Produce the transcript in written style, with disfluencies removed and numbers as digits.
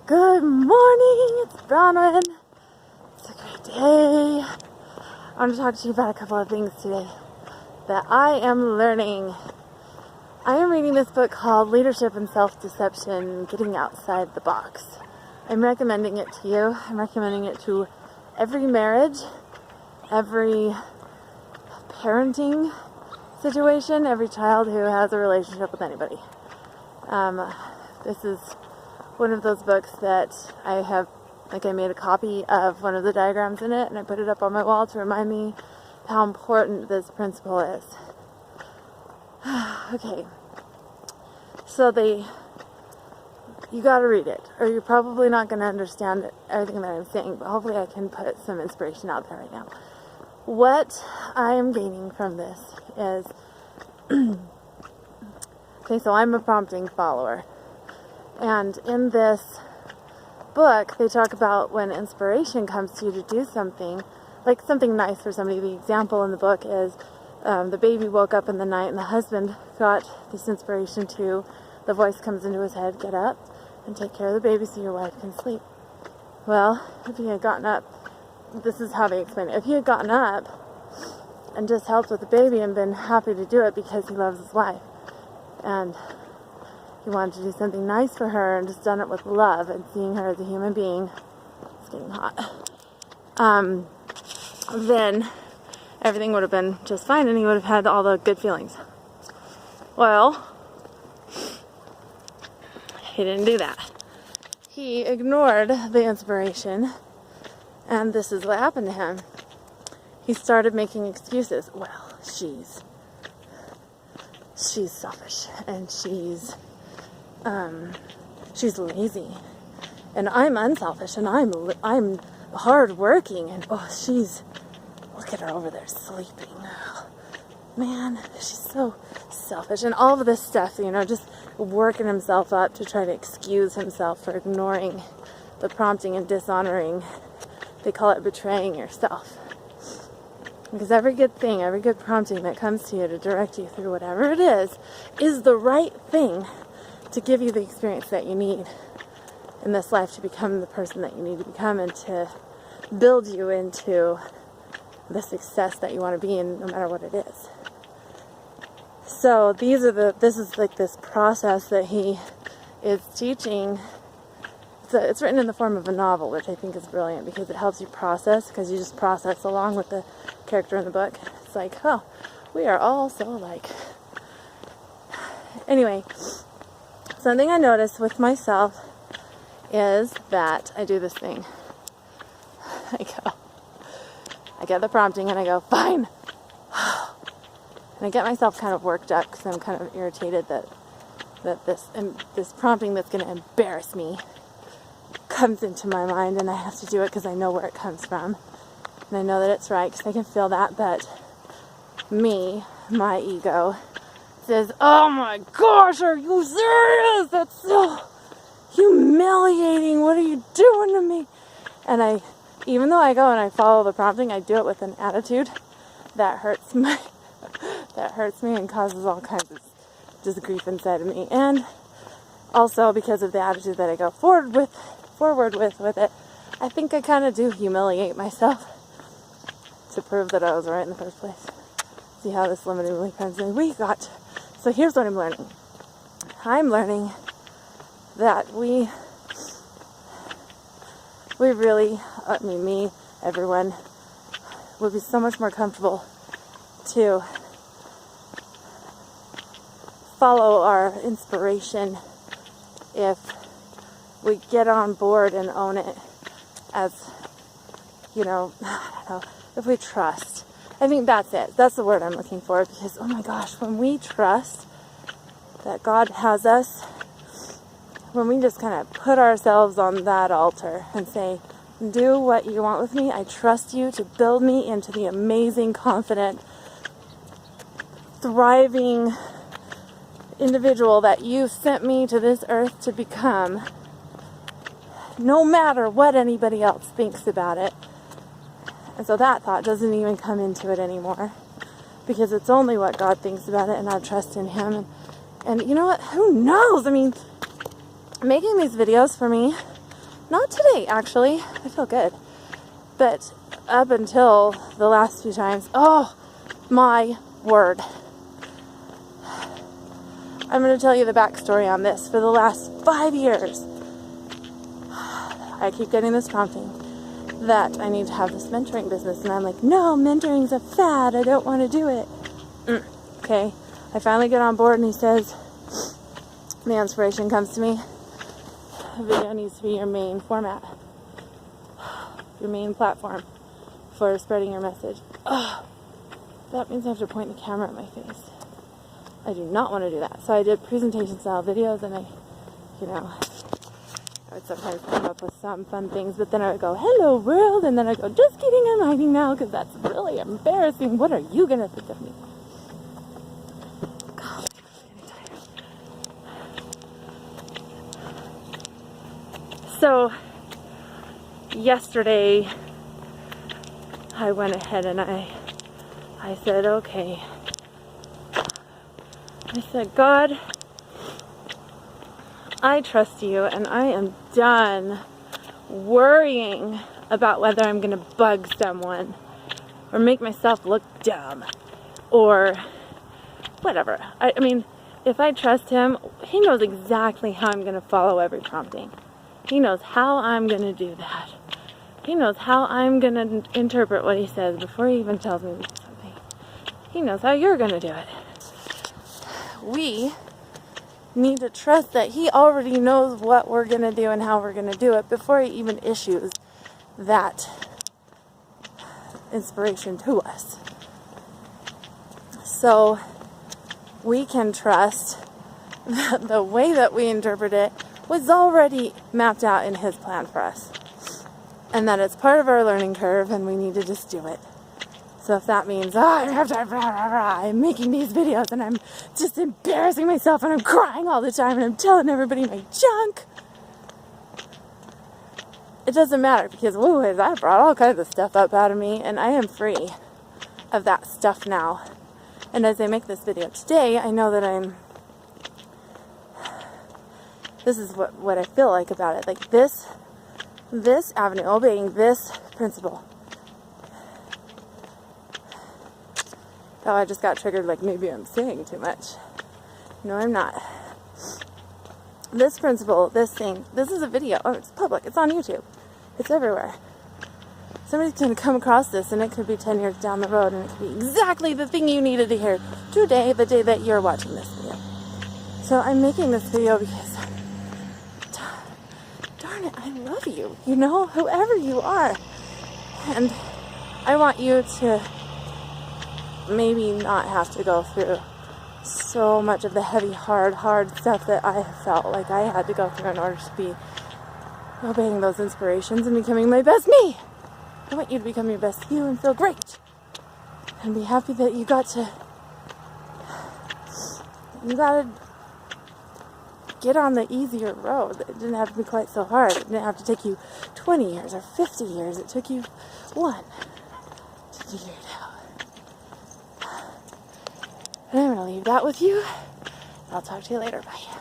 Good morning, it's Bronwyn. It's a great day. I want to talk to you about a couple of things today that I am learning. I am reading this book called Leadership and Self-Deception, Getting Outside the Box. I'm recommending it to you. I'm recommending it to every marriage, every parenting situation, every child who has a relationship with anybody. This is one of those books that I made a copy of one of the diagrams in it, and I put it up on my wall to remind me how important this principle is. Okay, so you gotta read it, or you're probably not gonna understand everything that I'm saying, but hopefully I can put some inspiration out there right now. What I am gaining from this is, okay, so I'm a prompting follower. And in this book, they talk about when inspiration comes to you to do something, like something nice for somebody. The example in the book is the baby woke up in the night and the husband got this inspiration to, the voice comes into his head, get up and take care of the baby so your wife can sleep. Well, if he had gotten up, this is how they explain it. If he had gotten up and just helped with the baby and been happy to do it because he loves his wife, and he wanted to do something nice for her and just done it with love and seeing her as a human being. It's getting hot. Then everything would have been just fine and he would have had all the good feelings. Well, he didn't do that. He ignored the inspiration, and this is what happened to him. He started making excuses. Well, she's selfish, and she's lazy, and I'm unselfish, and I'm hardworking, and look at her over there sleeping. Oh, man, she's so selfish, and all of this stuff, just working himself up to try to excuse himself for ignoring the prompting and dishonoring. They call it betraying yourself. Because every good thing, every good prompting that comes to you to direct you through whatever it is the right thing to give you the experience that you need in this life to become the person that you need to become and to build you into the success that you want to be in, no matter what it is. So this is like this process that he is teaching. It's written in the form of a novel, which I think is brilliant because it helps you process, because you just process along with the character in the book. It's like, oh, we are all so alike. Anyway, something I notice with myself is that I do this thing. I get the prompting and I go, fine. And I get myself kind of worked up because I'm kind of irritated that this prompting that's going to embarrass me comes into my mind, and I have to do it because I know where it comes from. And I know that it's right because I can feel that, but my ego says, oh my gosh, are you serious? That's so humiliating. What are you doing to me? And even though I go and I follow the prompting, I do it with an attitude that hurts me and causes all kinds of just grief inside of me. And also because of the attitude that I go forward with it, I think I kind of do humiliate myself to prove that I was right in the first place. See how this limiting belief comes in? So here's what I'm learning. I'm learning that we really, everyone, would be so much more comfortable to follow our inspiration if we get on board and own it as, I don't know, if we trust. I think that's it. That's the word I'm looking for, because, oh my gosh, when we trust that God has us, when we just kind of put ourselves on that altar and say, do what you want with me, I trust you to build me into the amazing, confident, thriving individual that you sent me to this earth to become, no matter what anybody else thinks about it. And so that thought doesn't even come into it anymore, because it's only what God thinks about it, and I trust in Him. And you know what? Who knows? I mean, making these videos for me Not today, actually. I feel good. But up until the last few times, oh my word. I'm going to tell you the backstory on this. For the last 5 years, I keep getting this prompting that I need to have this mentoring business. And I'm like, no, mentoring's a fad. I don't want to do it. Okay. I finally get on board and he says, the inspiration comes to me. A video needs to be your main format. Your main platform for spreading your message. Oh, that means I have to point the camera at my face. I do not want to do that. So I did presentation style videos, and I would sometimes come up with some fun things, but then I would go, hello world, and then I'd go, just kidding, I'm hiding now, because that's really embarrassing. What are you going to think of me? God, I'm tired. So, yesterday, I went ahead and I said, okay. I said, God, I trust you, and I am done worrying about whether I'm going to bug someone or make myself look dumb or whatever. I mean, if I trust him, he knows exactly how I'm going to follow every prompting. He knows how I'm going to do that. He knows how I'm going to interpret what he says before he even tells me to do something. He knows how you're going to do it. We need to trust that he already knows what we're going to do and how we're going to do it before he even issues that inspiration to us. So we can trust that the way that we interpret it was already mapped out in his plan for us. And that it's part of our learning curve and we need to just do it. So if that means, I'm making these videos and I'm just embarrassing myself and I'm crying all the time and I'm telling everybody my junk, it doesn't matter because, that brought all kinds of stuff up out of me and I am free of that stuff now. And as I make this video today, I know that this is what I feel like about it. Like this avenue, obeying this principle. Oh, I just got triggered, like maybe I'm saying too much. No, I'm not. This principle, this thing, this is a video. Oh, it's public. It's on YouTube. It's everywhere. Somebody's going to come across this, and it could be 10 years down the road, and it could be exactly the thing you needed to hear today, the day that you're watching this video. So I'm making this video because, darn it, I love you, whoever you are. And I want you to maybe not have to go through so much of the heavy, hard stuff that I felt like I had to go through in order to be obeying those inspirations and becoming my best me. I want you to become your best you and feel great. And be happy that you got to get on the easier road. It didn't have to be quite so hard. It didn't have to take you 20 years or 50 years. It took you one to figure it out. And I'm going to leave that with you. I'll talk to you later. Bye.